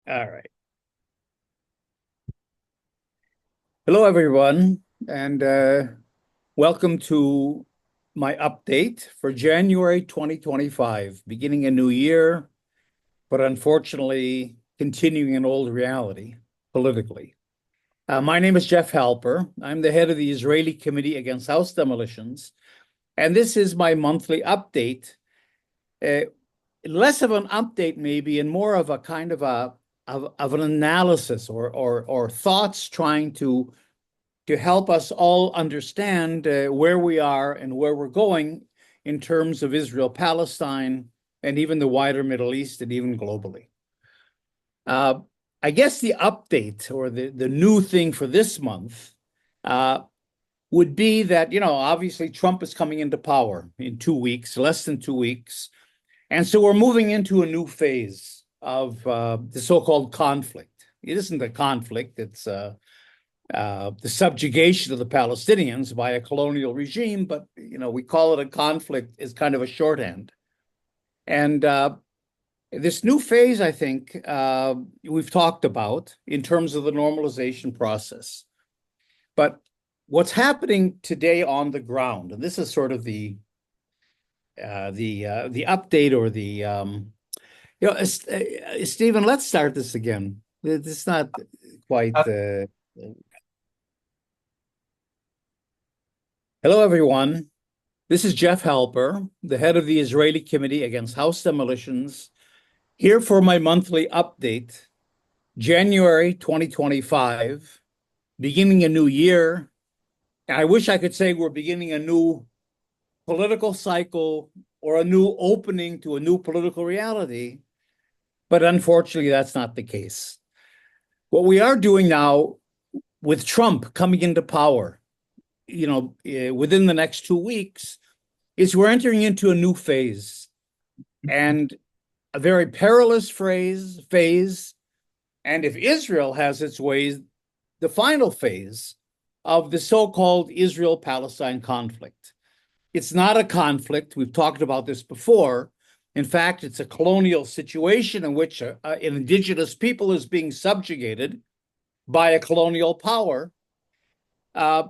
All right. Hello, everyone, and welcome to my update for January 2025, beginning a new year, but unfortunately continuing an old reality politically. My name is Jeff Halper. I'm the head of the Israeli Committee Against House Demolitions, and this is my monthly update. Uh, Less of an update, maybe, and more of a kind of an analysis or thoughts trying to help us all understand where we are and where we're going in terms of Israel, Palestine, and even the wider Middle East and even globally. Uh, I guess the update or the new thing for this month uh, would be that, obviously Trump is coming into power in 2 weeks, less than 2 weeks. And so we're moving into a new phase of the so-called conflict. It isn't a conflict, it's the subjugation of the Palestinians by a colonial regime, but we call it a conflict is kind of a shorthand. And this new phase, I think, we've talked about in terms of the normalization process. But what's happening today on the ground, and this is sort of the update or Stephen, let's start this again. It's not quite. Hello, everyone. This is Jeff Halper, the head of the Israeli Committee Against House Demolitions, here for my monthly update, January 2025, beginning a new year. And I wish I could say we're beginning a new political cycle or a new opening to a new political reality, but unfortunately, that's not the case. What we are doing now with Trump coming into power, within the next 2 weeks, is we're entering into a new phase and a very perilous phase. And if Israel has its ways, the final phase of the so-called Israel-Palestine conflict. It's not a conflict. We've talked about this before. In fact, it's a colonial situation in which an indigenous people is being subjugated by a colonial power, that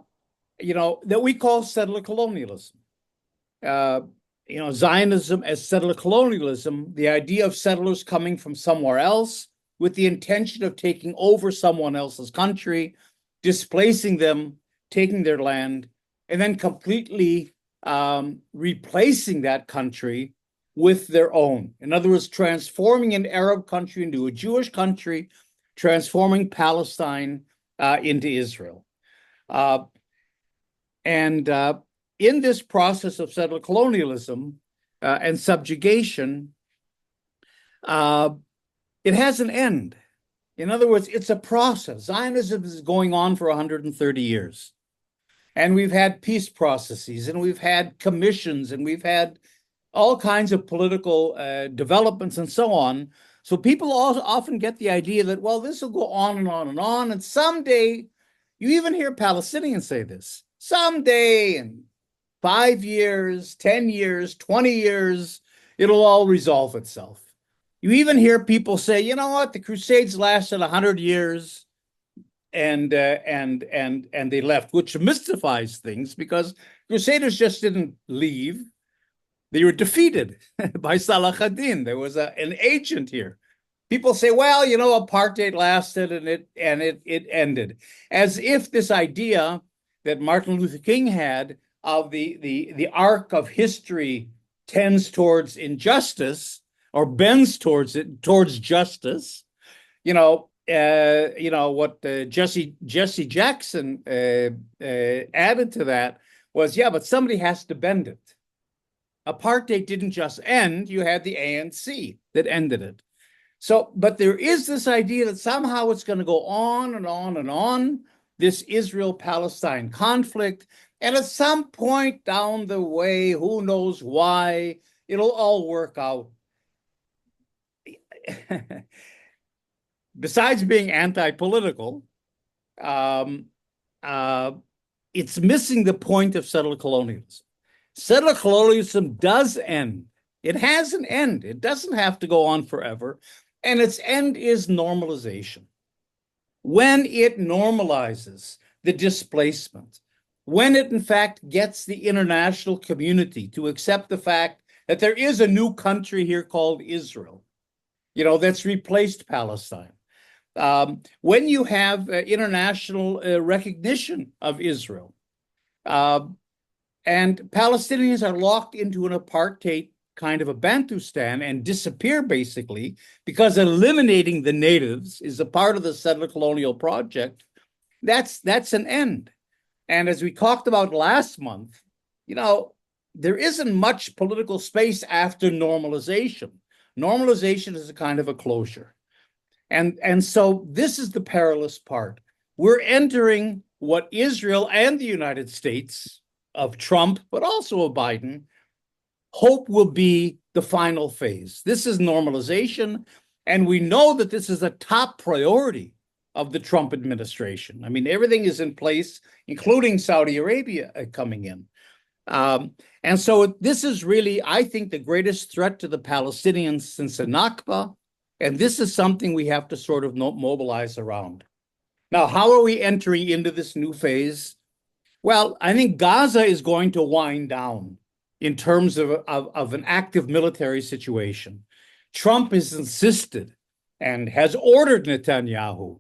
we call settler colonialism. Zionism as settler colonialism, the idea of settlers coming from somewhere else with the intention of taking over someone else's country, displacing them, taking their land, and then completely replacing that country with their own. In other words, transforming an Arab country into a Jewish country, transforming Palestine into Israel. And in this process of settler colonialism and subjugation, it has an end. In other words, it's a process. Zionism is going on for 130 years. And we've had peace processes, and we've had commissions, and we've had all kinds of political developments and so on. So people also often get the idea that, well, this will go on and on and on. And someday, you even hear Palestinians say this, someday in 5 years, 10 years, 20 years, it'll all resolve itself. You even hear people say, you know what, the Crusades lasted 100 years and they left, which mystifies things because Crusaders just didn't leave. They were defeated by Salah ad-Din. There was an agent here. People say, well, apartheid lasted and it ended, as if this idea that Martin Luther King had of the arc of history tends towards injustice or bends towards justice. What Jesse Jackson added to that was, yeah, but somebody has to bend it. Apartheid didn't just end, you had the ANC that ended it. So, but there is this idea that somehow it's going to go on and on and on, this Israel-Palestine conflict, and at some point down the way, who knows why, it'll all work out. Besides being anti-political, it's missing the point of settler colonialism. Settler colonialism does end. It has an end. It doesn't have to go on forever. and its end is normalization. When it normalizes the displacement, when it in fact gets the international community to accept the fact that there is a new country here called Israel, that's replaced Palestine. When you have international recognition of Israel, uh, and Palestinians are locked into an apartheid kind of a Bantustan and disappear basically because eliminating the natives is a part of the settler colonial project, that's an end. And as we talked about last month, there isn't much political space after normalization. Normalization is a kind of a closure. And so this is the perilous part. We're entering what Israel and the United States of Trump, but also of Biden, hope will be the final phase. This is normalization, and we know that this is a top priority of the Trump administration. I mean, everything is in place, including Saudi Arabia coming in. And so this is really, I think, the greatest threat to the Palestinians since the Nakba, and this is something we have to sort of mobilize around. Now, how are we entering into this new phase? Well, I think Gaza is going to wind down in terms of an active military situation. Trump has insisted and has ordered Netanyahu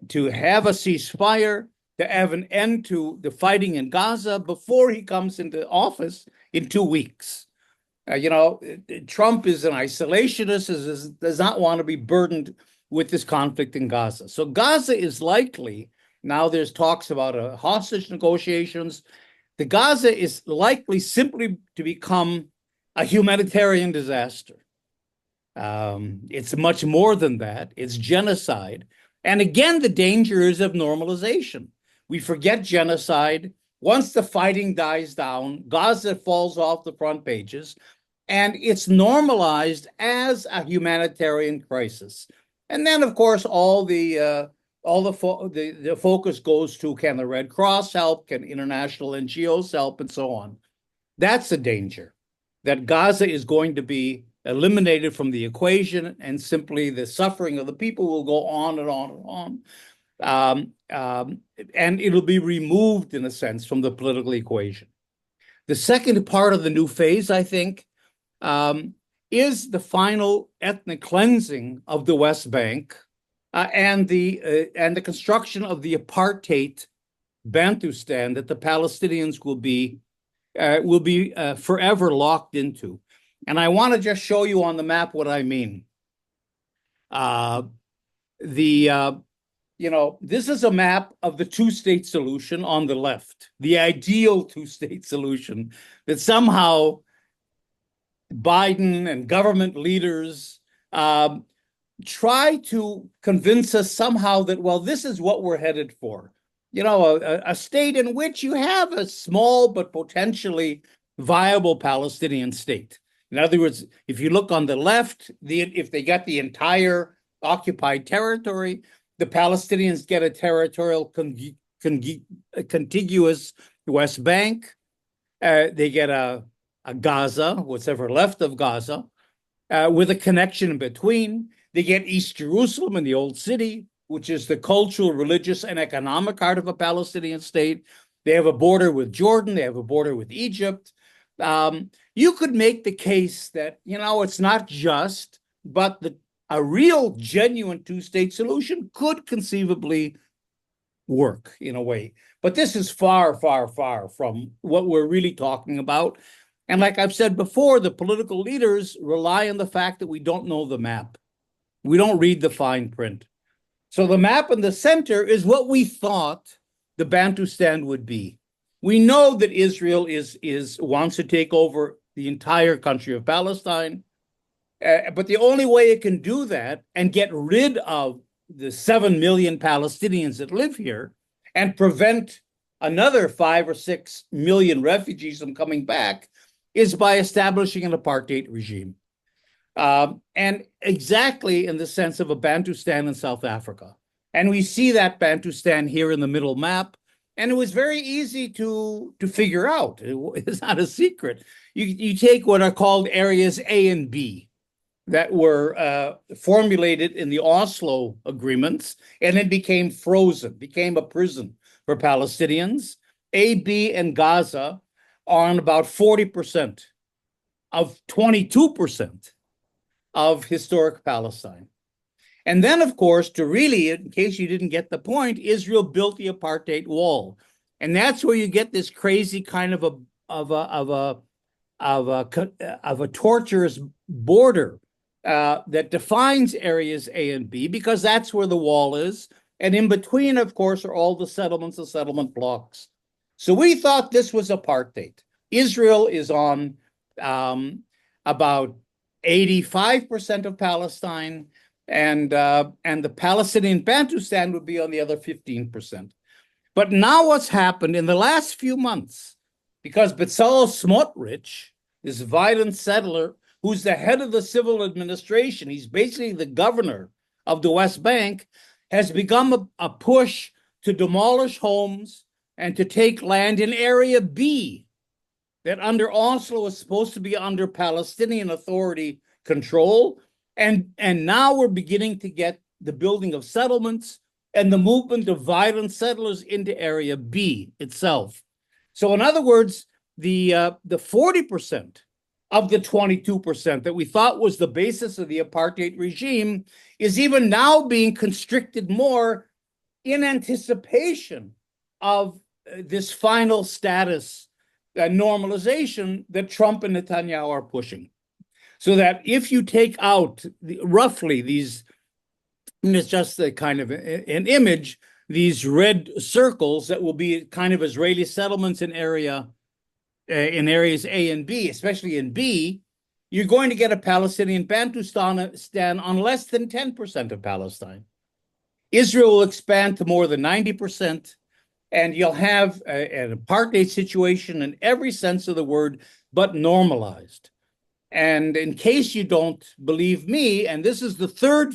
to have a ceasefire, to have an end to the fighting in Gaza before he comes into office in 2 weeks. Trump is an isolationist, does not want to be burdened with this conflict in Gaza. So Gaza is likely, now there's talks about hostage negotiations. The Gaza is likely simply to become a humanitarian disaster. It's much more than that. It's genocide. And again, the danger is of normalization. We forget genocide. Once the fighting dies down, Gaza falls off the front pages, and it's normalized as a humanitarian crisis. And then, of course, all the focus goes to, can the Red Cross help? Can international NGOs help? And so on. That's a danger, that Gaza is going to be eliminated from the equation, and simply the suffering of the people will go on and on and on. And it'll be removed, in a sense, from the political equation. The second part of the new phase, I think, is the final ethnic cleansing of the West Bank, and the construction of the apartheid Bantustan that the Palestinians will be forever locked into. And I want to just show you on the map what I mean. This is a map of the two-state solution on the left, the ideal two-state solution that somehow Biden and government leaders try to convince us somehow that, well, this is what we're headed for. A state in which you have a small but potentially viable Palestinian state. In other words, if you look on the left, if they get the entire occupied territory, the Palestinians get a territorial contiguous West Bank. They get a Gaza, what's ever left of Gaza, with a connection in between. They get East Jerusalem in the Old City, which is the cultural, religious, and economic heart of a Palestinian state. They have a border with Jordan. They have a border with Egypt. You could make the case that, it's not just, but a real, genuine two-state solution could conceivably work in a way. But this is far, far, far from what we're really talking about. And like I've said before, the political leaders rely on the fact that we don't know the map. We don't read the fine print. So the map in the center is what we thought the Bantustan would be. We know that Israel wants to take over the entire country of Palestine, but the only way it can do that and get rid of the 7 million Palestinians that live here and prevent another 5 or 6 million refugees from coming back is by establishing an apartheid regime. And exactly in the sense of a Bantustan in South Africa. And we see that Bantustan here in the middle map. And it was very easy to figure out. It's not a secret. You take what are called areas A and B. that were formulated in the Oslo agreements, and it became frozen, became a prison for Palestinians. A, B, and Gaza are on about 40% of 22% of historic Palestine. And then, of course, to really, in case you didn't get the point, Israel built the apartheid wall. And that's where you get this crazy kind of a torturous border that defines areas A and B, because that's where the wall is. And in between, of course, are all the settlements, the settlement blocks. So we thought this was apartheid. Israel is on about 85% of Palestine, and the Palestinian Bantustan would be on the other 15%. But now what's happened in the last few months, because Bezalel Smotrich, this violent settler, who's the head of the civil administration, he's basically the governor of the West Bank, has begun a push to demolish homes and to take land in Area B that under Oslo is supposed to be under Palestinian Authority control. And now we're beginning to get the building of settlements and the movement of violent settlers into Area B itself. So in other words, the 40% of the 22% that we thought was the basis of the apartheid regime is even now being constricted more in anticipation of this final status normalization that Trump and Netanyahu are pushing. So that if you take out roughly these, and it's just a kind of an image, these red circles that will be kind of Israeli settlements in areas A and B, especially in B, you're going to get a Palestinian Bantustan on less than 10% of Palestine. Israel will expand to more than 90%, and you'll have an apartheid situation in every sense of the word, but normalized. And in case you don't believe me, and this is the third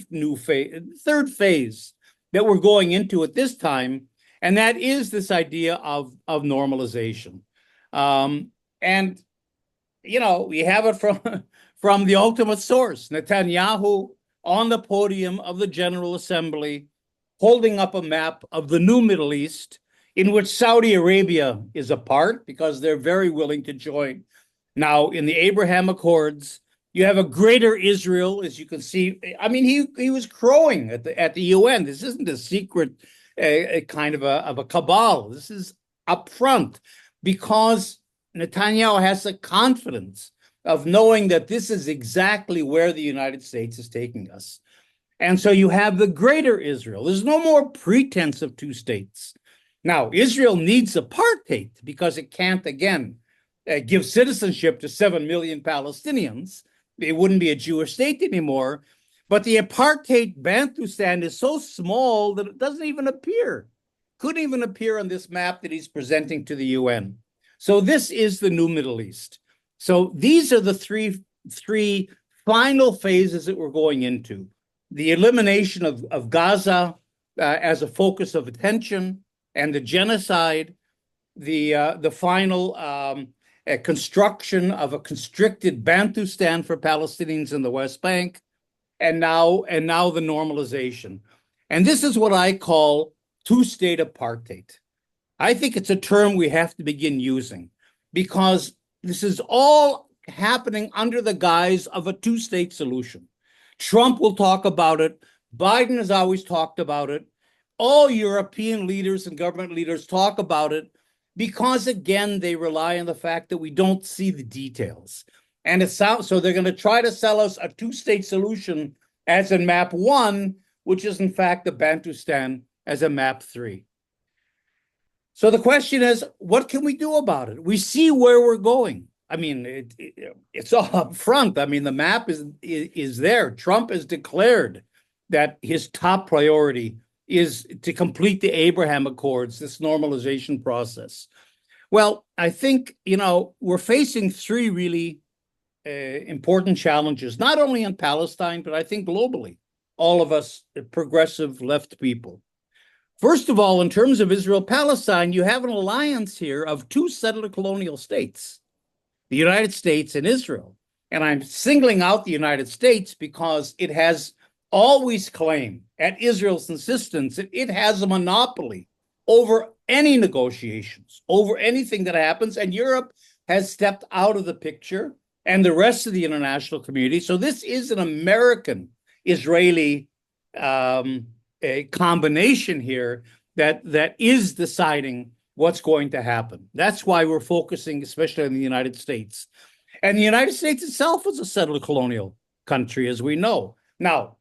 phase that we're going into at this time, and that is this idea of normalization. And, you know, we have it from the ultimate source, Netanyahu on the podium of the General Assembly, holding up a map of the new Middle East, in which Saudi Arabia is a part, because they're very willing to join. Now, in the Abraham Accords, you have a greater Israel, as you can see. I mean, he was crowing at the UN. This isn't a secret kind of a cabal. This is upfront, because Netanyahu has the confidence of knowing that this is exactly where the United States is taking us. And so you have the greater Israel. There's no more pretense of two states. Now, Israel needs apartheid because it can't, again, give citizenship to 7 million Palestinians. It wouldn't be a Jewish state anymore. But the apartheid Bantustan is so small that it doesn't even appear, couldn't even appear on this map that he's presenting to the UN. So this is the new Middle East. So these are the three final phases that we're going into. The elimination of Gaza as a focus of attention, and the genocide, the final construction of a constricted Bantustan for Palestinians in the West Bank, and now the normalization. And this is what I call two-state apartheid. I think it's a term we have to begin using, because this is all happening under the guise of a two-state solution. Trump will talk about it. Biden has always talked about it. All European leaders and government leaders talk about it, because, again, they rely on the fact that we don't see the details. And so they're going to try to sell us a two-state solution as in map 1, which is, in fact, the Bantustan as a map 3. So the question is, what can we do about it? We see where we're going. I mean, it's all up front. I mean, the map is there. Trump has declared that his top priority is to complete the Abraham Accords, this normalization process. Well, I think, you know, we're facing three really important challenges, not only in Palestine, but I think globally, all of us progressive left people. First of all, in terms of Israel-Palestine, you have an alliance here of two settler colonial states, the United States and Israel. And I'm singling out the United States because it has always claimed, at Israel's insistence, that it has a monopoly over any negotiations, over anything that happens. And Europe has stepped out of the picture and the rest of the international community. So this is an American-Israeli a combination here that is deciding what's going to happen. That's why we're focusing especially on the United States. And the United States itself was a settler colonial country, as we know. Now,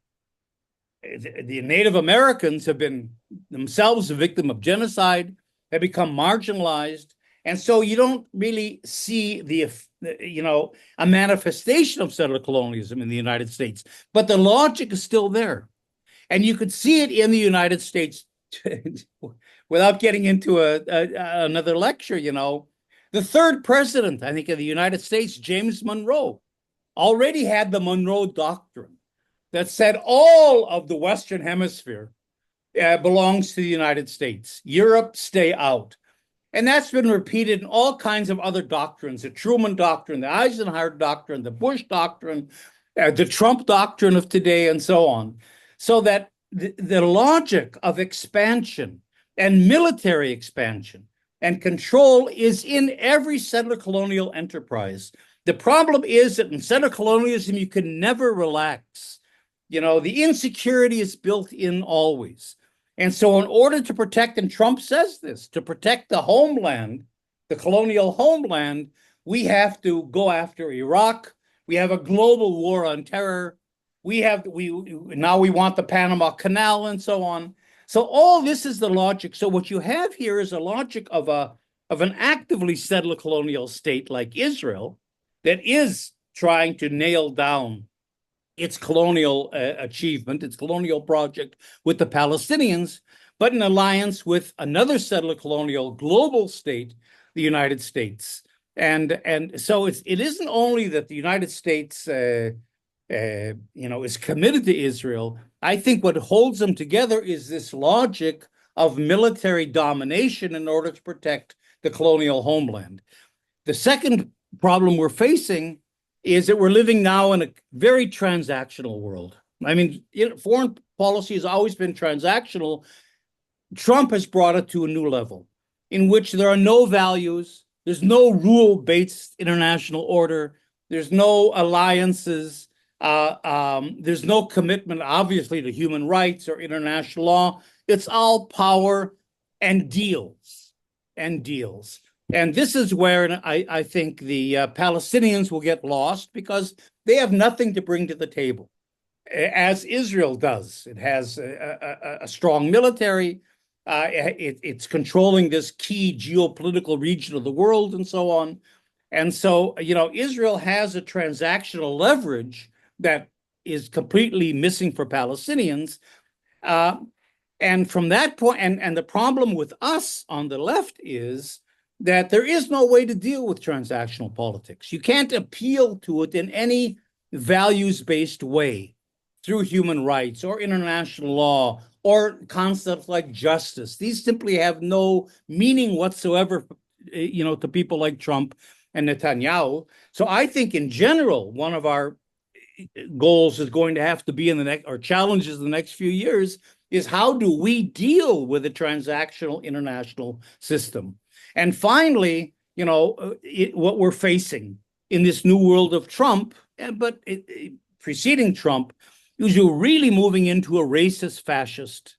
the Native Americans have been themselves a victim of genocide, have become marginalized. And so you don't really see a manifestation of settler colonialism in the United States, but the logic is still there. And you could see it in the United States without getting into another lecture, The third president, I think, of the United States, James Monroe, already had the Monroe Doctrine that said all of the Western Hemisphere belongs to the United States. Europe, stay out. And that's been repeated in all kinds of other doctrines, the Truman Doctrine, the Eisenhower Doctrine, the Bush Doctrine, the Trump Doctrine of today, and so on. So that the logic of expansion and military expansion and control is in every settler colonial enterprise. The problem is that in settler colonialism, you can never relax. The insecurity is built in always. And so in order to protect, and Trump says this, to protect the homeland, the colonial homeland, we have to go after Iraq. We have a global war on terror. Now we want the Panama Canal and so on. So all this is the logic. So what you have here is a logic of an actively settler colonial state like Israel that is trying to nail down its colonial achievement, its colonial project with the Palestinians, but in alliance with another settler colonial global state, the United States. And so it isn't only that the United States is committed to Israel. I think what holds them together is this logic of military domination in order to protect the colonial homeland. The second problem we're facing is that we're living now in a very transactional world. I mean, foreign policy has always been transactional. Trump has brought it to a new level in which there are no values, there's no rule-based international order, there's no alliances, there's no commitment, obviously, to human rights or international law. It's all power and deals, and deals. And this is where I think the Palestinians will get lost because they have nothing to bring to the table, as Israel does. It has a strong military. It's controlling this key geopolitical region of the world and so on. And so, Israel has a transactional leverage that is completely missing for Palestinians. And from that point, and the problem with us on the left is that there is no way to deal with transactional politics. You can't appeal to it in any values-based way through human rights or international law or concepts like justice. These simply have no meaning whatsoever, to people like Trump and Netanyahu. So I think in general, one of our goals is going to have to be or challenges in the next few years is how do we deal with a transactional international system? And finally, what we're facing in this new world of Trump, but preceding Trump, is you're really moving into a racist, fascist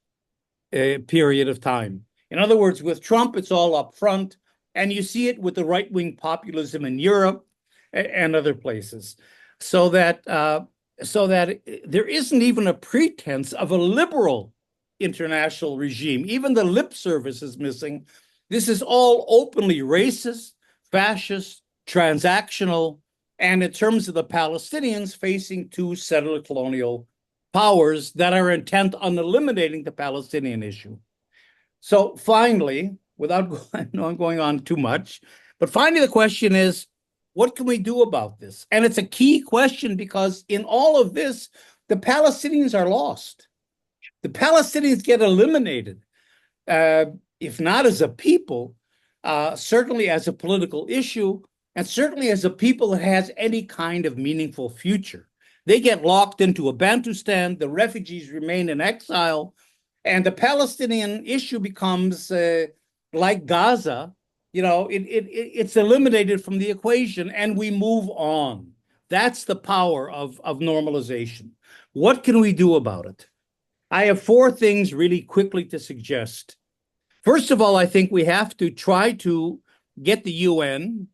period of time. In other words, with Trump, it's all up front, and you see it with the right-wing populism in Europe and other places, so that there isn't even a pretense of a liberal international regime. Even the lip service is missing. This is all openly racist, fascist, transactional, and in terms of the Palestinians facing two settler colonial powers that are intent on eliminating the Palestinian issue. So finally, without going on too much, but finally the question is, what can we do about this? And it's a key question because in all of this, the Palestinians are lost. The Palestinians get eliminated. If not as a people, certainly as a political issue. and certainly as a people that has any kind of meaningful future. They get locked into a Bantustan, the refugees remain in exile, and the Palestinian issue becomes like Gaza. It's eliminated from the equation, and we move on. That's the power of normalization. What can we do about it? I have four things really quickly to suggest. First of all, I think we have to try to get the UN.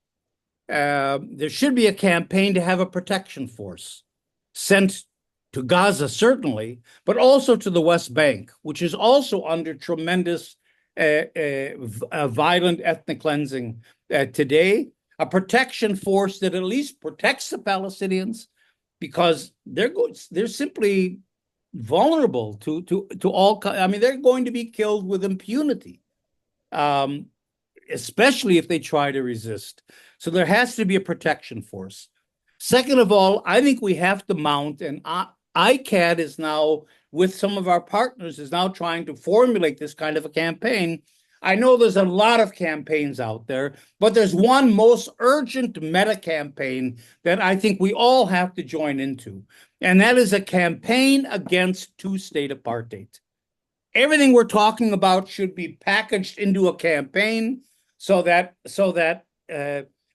There should be a campaign to have a protection force sent to Gaza, certainly, but also to the West Bank, which is also under tremendous violent ethnic cleansing today. A protection force that at least protects the Palestinians, because they're simply vulnerable to all. I mean, they're going to be killed with impunity, especially if they try to resist. So there has to be a protection force. Second of all, I think we have to mount, and ICAHD is now, with some of our partners, is now trying to formulate this kind of a campaign. I know there's a lot of campaigns out there, but there's one most urgent meta campaign that I think we all have to join into, and that is a campaign against two-state apartheid. Everything we're talking about should be packaged into a campaign so that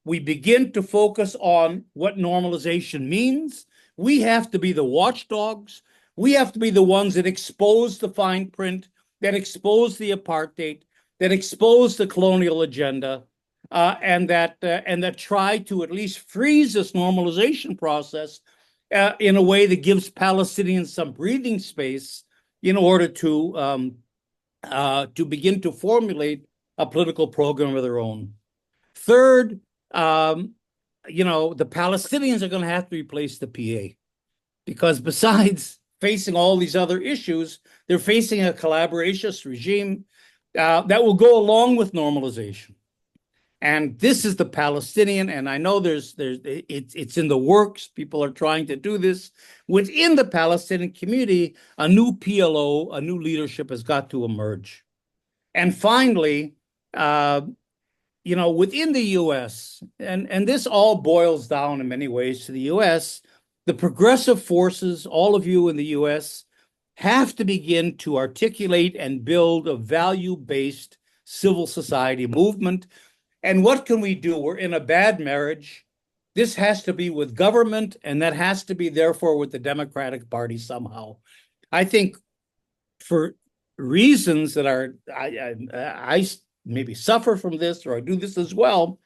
we begin to focus on what normalization means. We have to be the watchdogs. We have to be the ones that expose the fine print, that expose the apartheid, that expose the colonial agenda, and that try to at least freeze this normalization process in a way that gives Palestinians some breathing space in order to begin to formulate a political program of their own. Third, the Palestinians are going to have to replace the PA, because besides facing all these other issues, they're facing a collaborationist regime that will go along with normalization. And this is the Palestinian, and I know it's in the works. People are trying to do this within the Palestinian community. A new PLO, a new leadership has got to emerge. And finally, within the U.S., and this all boils down in many ways to the U.S., the progressive forces, all of you in the U.S., have to begin to articulate and build a value-based civil society movement. And what can we do? We're in a bad marriage. This has to be with government, and that has to be, therefore, with the Democratic Party somehow. I think for reasons that are, I maybe suffer from this, or I do this as well,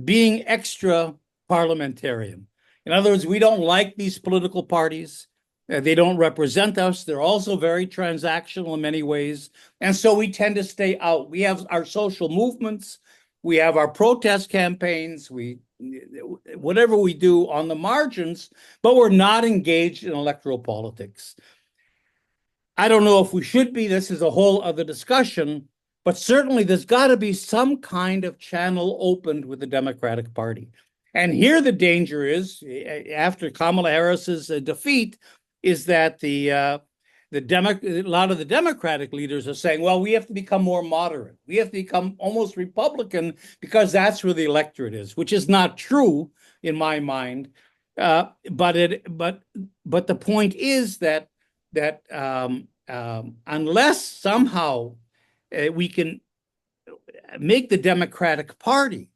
being extra parliamentarian. In other words, we don't like these political parties. They don't represent us. They're also very transactional in many ways. And so we tend to stay out. We have our social movements. We have our protest campaigns. Whatever we do on the margins, but we're not engaged in electoral politics. I don't know if we should be. This is a whole other discussion. But certainly there's got to be some kind of channel opened with the Democratic Party. And here the danger is, after Kamala Harris's defeat, is that a lot of the Democratic leaders are saying, well, we have to become more moderate. We have to become almost Republican, because that's where the electorate is, which is not true in my mind. But the point is that unless somehow we can make the Democratic Party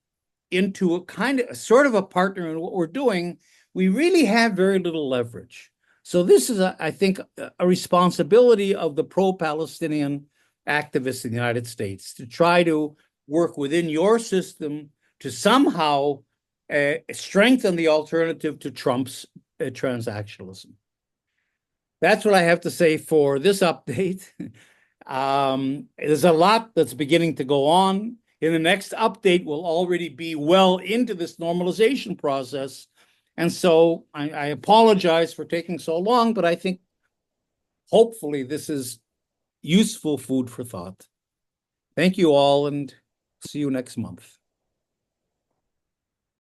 into a sort of a partner in what we're doing, we really have very little leverage. So this is, I think, a responsibility of the pro-Palestinian activists in the United States to try to work within your system to somehow strengthen the alternative to Trump's transactionalism. That's what I have to say for this update. There's a lot that's beginning to go on. In the next update, we'll already be well into this normalization process. And so I apologize for taking so long, but I think hopefully this is useful food for thought. Thank you all, and see you next month.